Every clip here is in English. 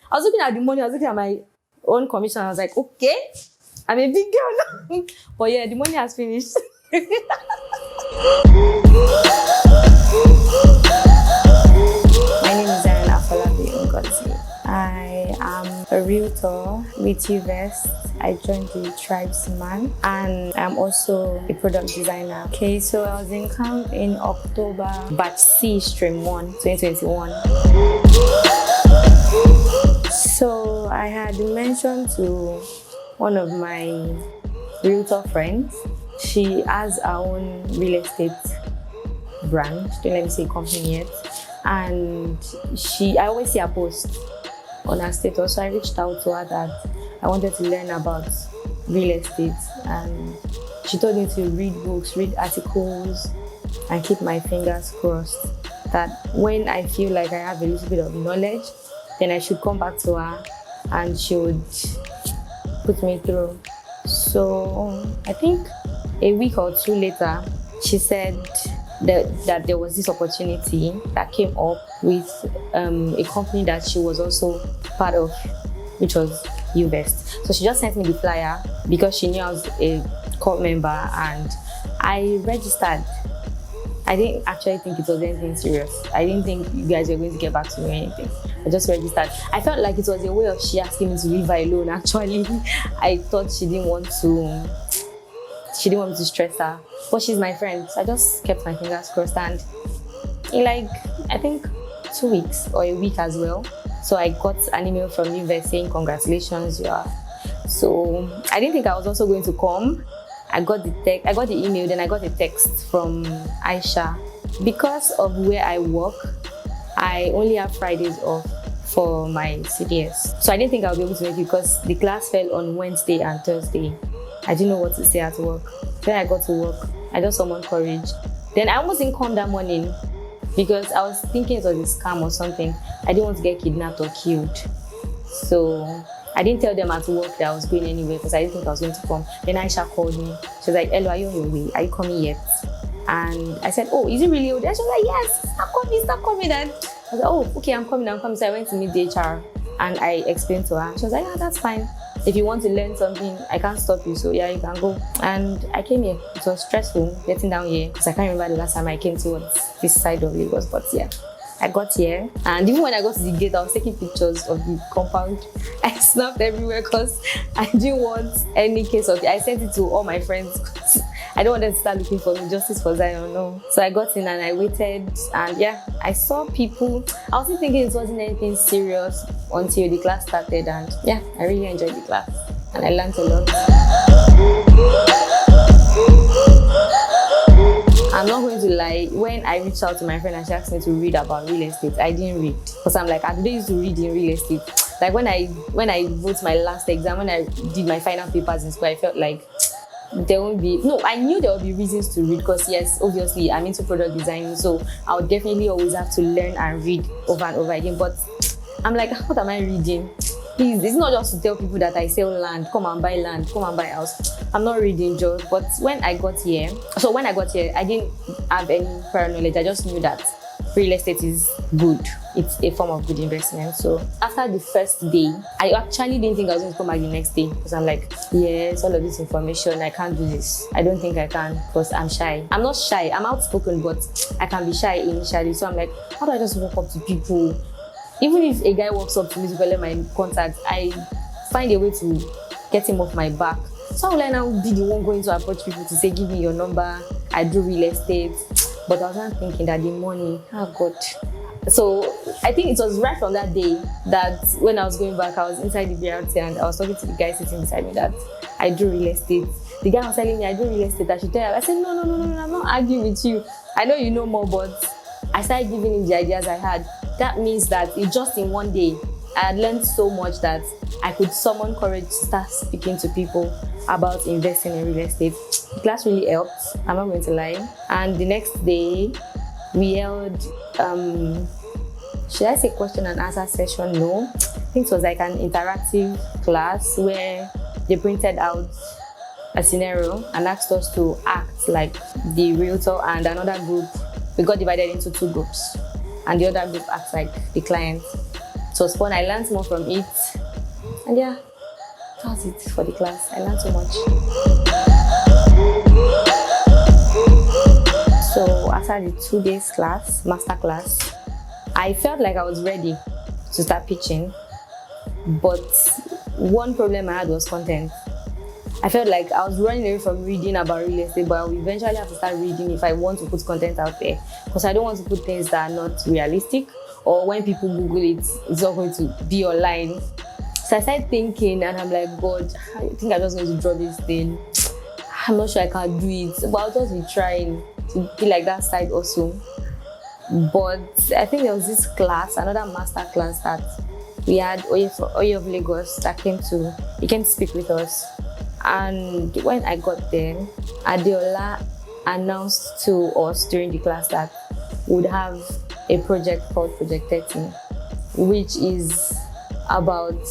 I was looking at the money, I was looking at my own commission. I was like, okay, I'm a big girl now. But yeah, the money has finished. My name is Afolabi. I am a realtor with Uvest. I joined the tribesman, and I'm also a product designer. Okay, so I was in camp in October, batch C, stream 1, 2021. So I had mentioned to one of my realtor friends, she has her own real estate brand, don't let me say company yet, and I always see her post on her status, so I reached out to her that I wanted to learn about real estate, and she told me to read books, read articles, and keep my fingers crossed that when I feel like I have a little bit of knowledge, then I should come back to her and she would put me through. So I think a week or two later, she said that there was this opportunity that came up with a company that she was also part of, which was Uvest. So she just sent me the flyer because she knew I was a core member, and I registered. I didn't actually think it was anything serious. I didn't think you guys were going to get back to me or anything. I just registered. I felt like it was a way of she asking me to leave her alone, actually. I thought she didn't want me to stress her. But she's my friend, so I just kept my fingers crossed, and in like, I think 2 weeks or a week as well. So I got an email from Uvest saying, congratulations, you are. So I didn't think I was also going to come. I got the email, then I got a text from Aisha. Because of where I work, I only have Fridays off for my CDS. So I didn't think I would be able to make it because the class fell on Wednesday and Thursday. I didn't know what to say at work. Then I got to work. I just summoned courage. Then I almost didn't come that morning because I was thinking it was a scam or something. I didn't want to get kidnapped or killed. So I didn't tell them at work that I was going anywhere because I didn't think I was going to come. Then Aisha called me. She was like, "Hello, are you on your way? Are you coming yet?" And I said, "Oh, is it really old?" She was like, "Yes, stop coming then." I was like, "Oh, okay, I'm coming. So I went to meet the HR and I explained to her. She was like, "Yeah, that's fine. If you want to learn something, I can't stop you, so yeah, you can go." And I came here. It was stressful getting down here because I can't remember the last time I came towards this side of Lagos, but yeah. I got here, and even when I got to the gate, I was taking pictures of the compound. I snapped everywhere because I didn't want any case of it. I sent it to all my friends because I don't want them to start looking for me, justice for Zion, no. So I got in and I waited, and yeah, I saw people. I was thinking it wasn't anything serious until the class started, and yeah, I really enjoyed the class and I learned a lot. I'm not going to lie, when I reached out to my friend and she asked me to read about real estate, I didn't read. Because I'm like, I didn't used to read in real estate. Like when I wrote my last exam, when I did my final papers in school, I felt like there won't be, no, I knew there would be reasons to read because yes, obviously I'm into product design, so I would definitely always have to learn and read over and over again. But I'm like, what am I reading? Please, it's not just to tell people that I sell land, come and buy house. I'm not reading just, but when I got here, I didn't have any prior knowledge. I just knew that real estate is good. It's a form of good investment. So after the first day, I actually didn't think I was going to come back the next day because I'm like, yes, all of this information, I can't do this. I don't think I can because I'm shy. I'm not shy, I'm outspoken, but I can be shy initially. So I'm like, how do I just walk up to people? Even if a guy walks up to me to collect my contact, I find a way to get him off my back. So how will I now be the one going to approach people to say, give me your number, I do real estate? But I was not thinking that the money, oh God. So I think it was right from that day that when I was going back, I was inside the BRT and I was talking to the guy sitting beside me that I do real estate. The guy was telling me I do real estate, I should tell you. I said, no, I'm not arguing with you. I know you know more, but I started giving him the ideas I had. That means that it just in one day, I had learned so much that I could summon courage to start speaking to people about investing in real estate. The class really helped, I'm not going to lie. And the next day, we held, should I say question and answer session? No. I think it was like an interactive class where they printed out a scenario and asked us to act like the realtor and another group. We got divided into two groups, and the other group acts like the client. It was fun. I learned more from it. And yeah, that was it for the class. I learned so much. So after the 2 days class, master class, I felt like I was ready to start pitching. But one problem I had was content. I felt like I was running away from reading about real estate, but I will eventually have to start reading if I want to put content out there. Because I don't want to put things that are not realistic, or when people Google it, it's not going to be online. So I started thinking, and I'm like, God, I think I'm just going to draw this thing. I'm not sure I can do it, but I'll just be trying to be like that side also. But I think there was this class, another master class that we had Oye of Lagos that came to speak with us. And when I got there, Adeola announced to us during the class that we would have a project called Project 30, which is about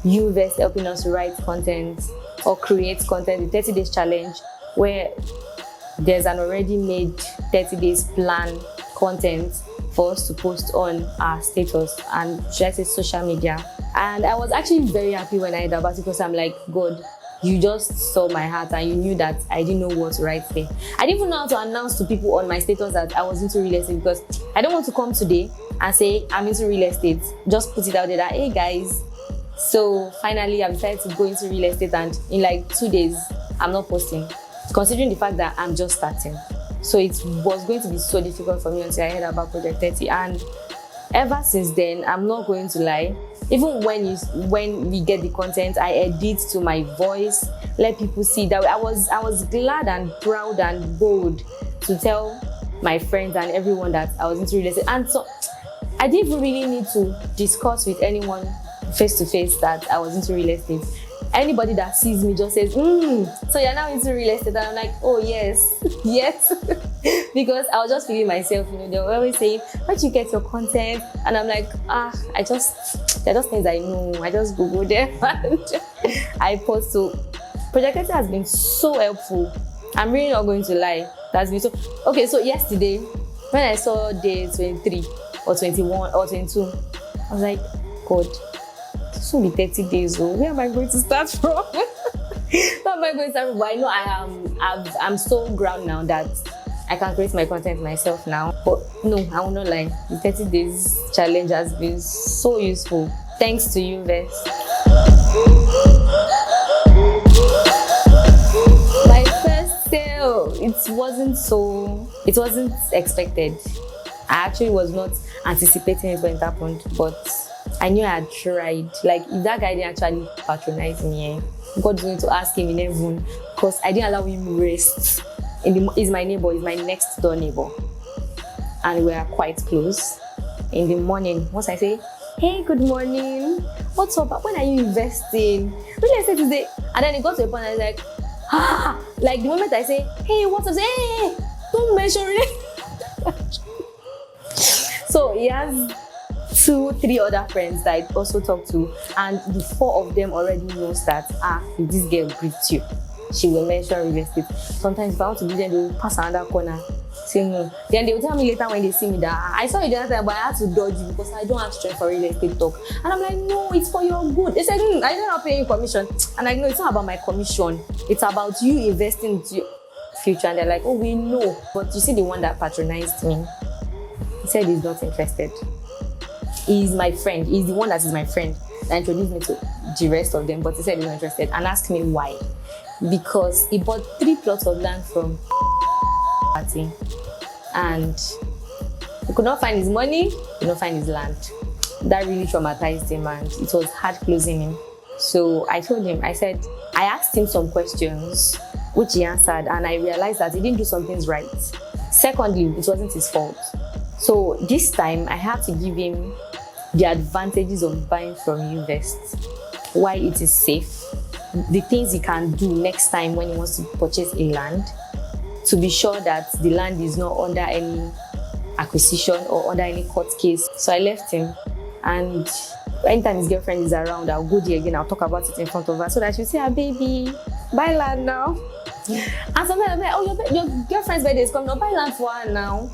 Uvest helping us write content or create content, the 30 days challenge, where there's an already made 30 days plan content for us to post on our status and should I say social media. And I was actually very happy when I heard about it, because I'm like, God, you just saw my heart and you knew that I didn't know what to write there. I didn't even know how to announce to people on my status that I was into real estate, because I don't want to come today and say I'm into real estate. Just put it out there that, hey guys. So finally I decided to go into real estate, and in like 2 days I'm not posting, considering the fact that I'm just starting. So it was going to be so difficult for me until I heard about Project 30. And ever since then, I'm not going to lie, even when we get the content, I edit to my voice, let people see that I was glad and proud and bold to tell my friends and everyone that I was into real estate. And so I didn't even really need to discuss with anyone face to face that I was into real estate. Anybody that sees me just says, so you're now into real estate? And I'm like, oh yes, yes. Because I was just feeling myself, they were always saying, where'd you get your content? And I'm like, they're just things I know. I just Google them and I post. So Project 30 has been so helpful. I'm really not going to lie. That's been so, okay, so yesterday, when I saw day 23 or 21 or 22, I was like, God, this will be 30 days. So where am I going to start from? Where am I going to start from? But I know I'm so ground now that I can create my content myself now. But no, I will not lie. The 30 days challenge has been so useful. Thanks to you, Uvest. My first sale, it wasn't expected. I actually was not anticipating it when it happened, but I knew I had tried. Like, if that guy didn't actually patronize me, God's going to ask him in heaven, because I didn't allow him rest. He's my neighbor, he's my next door neighbor. And we are quite close. In the morning, once I say, hey, good morning, what's up? When are you investing? Really, I said today. And then it got to a point, I was like, like the moment I say, hey, what's up? Hey, don't mention it. So he has 2-3 other friends that I also talk to, and the 4 of them already knows that if this girl greets you, she will mention real estate. Sometimes if I want to do them, they will pass another corner, say no. Then they will tell me later when they see me that I saw you the other time, but I had to dodge you because I don't have strength for real estate talk. And I'm like, no, it's for your good. They said, I don't have paying commission. And I know it's not about my commission. It's about you investing into your future. And they're like, oh, we know. But you see the one that patronized me, he said he's not interested. He's my friend. He's the one that is my friend that introduced me to the rest of them, but he said he's not interested and asked me why. Because he bought 3 plots of land from party and he could not find his money, he could not find his land. That really traumatized him and it was hard closing him. So I told him, I asked him some questions which he answered, and I realized that he didn't do some things right. Secondly, it wasn't his fault. So this time I have to give him the advantages of buying from Uvest, why it is safe, the things he can do next time when he wants to purchase a land, to be sure that the land is not under any acquisition or under any court case. So I left him, and anytime his girlfriend is around, I'll go there again, I'll talk about it in front of her so that she'll say, baby, buy land now. And sometimes I'm like, oh, your girlfriend's birthday is coming up, buy land for her now.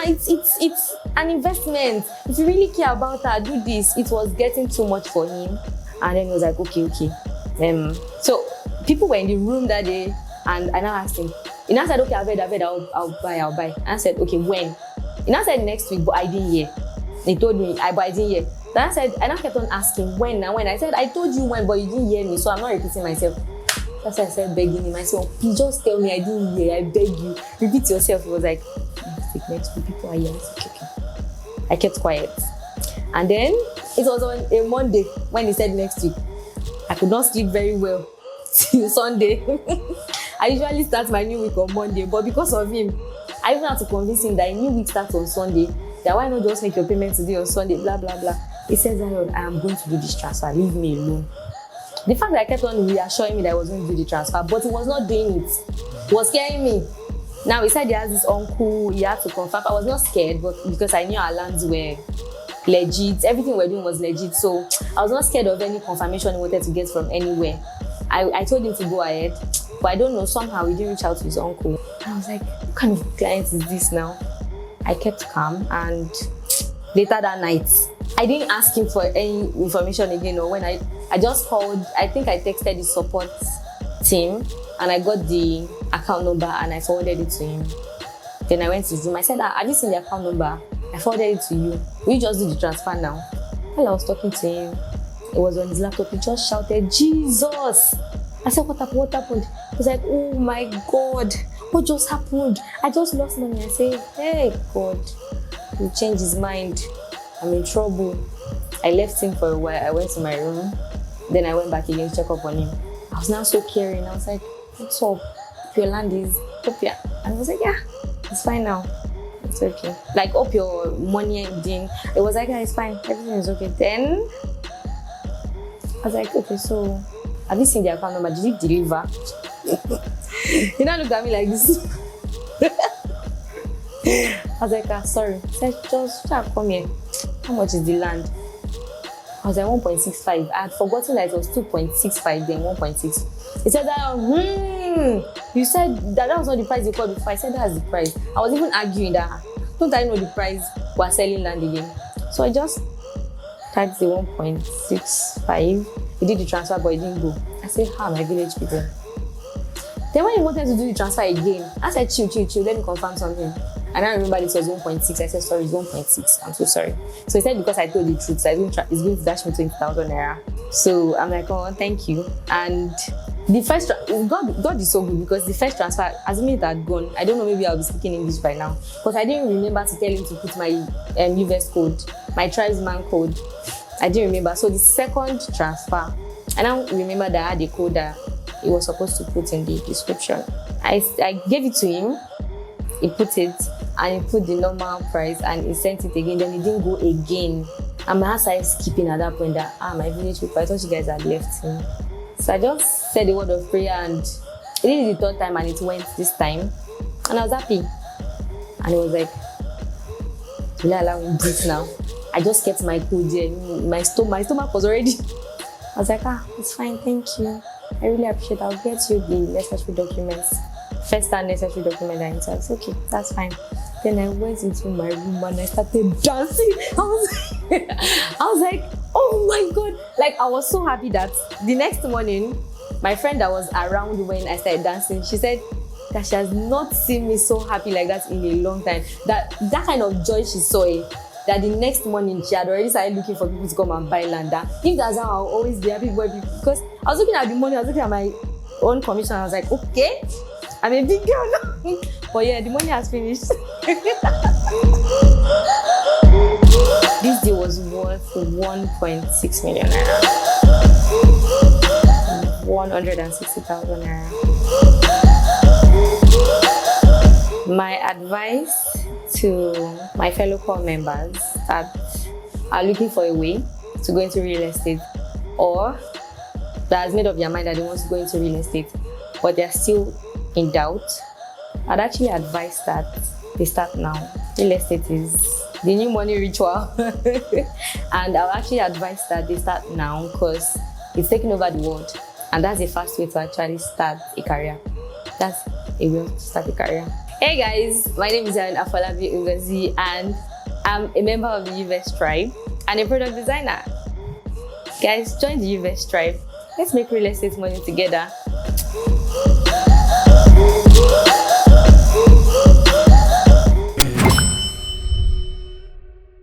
It's an investment. If you really care about her, do this. It was getting too much for him. And then he was like, okay. So people were in the room that day, and I now asked him. He now said, okay, I'll buy. And I said, okay, when? He now said next week, but I didn't hear. He told me, but I didn't hear. Then I now kept on asking, when. I said, I told you when, but you didn't hear me, so I'm not repeating myself. That's why I said begging him. I said, please just tell me I didn't hear. I beg you. Repeat yourself. He was like, next week, people are here. I said, okay. I kept quiet. And then it was on a Monday when he said next week. I could not sleep very well till Sunday. I usually start my new week on Monday, but because of him, I even had to convince him that a new week starts on Sunday. That why not just make your payment today on Sunday, blah, blah, blah. He says, I am going to do this transfer. Leave me alone. The fact that I kept on reassuring me that I was going to do the transfer, but he was not doing it. He was scaring me. Now, he said he has this uncle, he had to confirm. I was not scared, but because I knew our lands were legit. Everything we were doing was legit. So I was not scared of any confirmation he wanted to get from anywhere. I told him to go ahead, but I don't know, somehow he didn't reach out to his uncle. I was like, what kind of client is this now? I kept calm, and later that night, I didn't ask him for any information again, or when I just called, I think I texted the support team, and I got the account number and I forwarded it to him. Then I went to Zoom. I said, have you seen the account number? I forwarded it to you. Will you just do the transfer now? While I was talking to him, it was on his laptop. He just shouted, Jesus! I said, what happened? He was like, oh my God, what just happened? I just lost money. I said, hey, God, he changed his mind. I'm in trouble. I left him for a while. I went to my room. Then I went back again to check up on him. I was now so caring. I was like, what's up? Your land is up here. And I was like, yeah, it's fine now. It's okay. Like, up your money ending. It was like, yeah, it's fine. Everything is okay. Then I was like, okay, so have you seen the account number? Did you deliver? He now looked at me like this. I was like, sorry. He said, just come here. How much is the land? I was like, 1.65. I had forgotten that it was 2.65, then 1.6. He said that, you said that was not the price you called before. I said that's the price. I was even arguing that, don't I know the price we're selling land again? So I just typed the 1.65. He did the transfer, but it didn't go. I said, my village people. Then when he wanted to do the transfer again, I said, chill, let me confirm something. And I remember this was 1.6. I said, sorry, it's 1.6. I'm so sorry. So he said, because I told the truth, so it's going to dash me 20,000 naira. So I'm like, oh, thank you. And the first, God is so good, because the first transfer, assuming it had gone, I don't know, maybe I'll be speaking English by now, but I didn't remember to tell him to put my Uvest code, my tribesman code. I didn't remember. So the second transfer, I now remember that I had a code that he was supposed to put in the description. I gave it to him. He put it, and he put the normal price, and he sent it again. Then he didn't go again. And my heart started skipping at that point that, my village people, I thought you guys had left him. So I just said a word of prayer, and it did it the third time, and it went this time. And I was happy. And he was like, will I allow him this now? I just kept my code there. My stomach was already. I was like, it's fine, thank you. I really appreciate it. I'll get you the necessary documents. First and necessary document that I said, okay, that's fine. Then I went into my room and I started dancing. I was like, oh my God. Like, I was so happy that the next morning, my friend that was around when I started dancing, she said that she has not seen me so happy like that in a long time. That kind of joy she saw, that the next morning she had already started looking for people to come and buy land. If that's how I'll always be happy for people. Because I was looking at the money, I was looking at my own commission, I was like, okay, I'm a big girl now. But yeah, the money has finished. This deal was worth 1.6 million naira. 160,000 naira. My advice to my fellow core members that are looking for a way to go into real estate, or that has made up their mind that they want to go into real estate, but they're still in doubt, I'd actually advise that they start now. Real estate is the new money ritual. And I'll actually advise that they start now, because it's taking over the world. And that's a fast way to actually start a career. That's a way to start a career. Hey guys, my name is Afolabi, and I'm a member of the Uvest Tribe and a product designer. Guys, join the Uvest Tribe. Let's make real estate money together.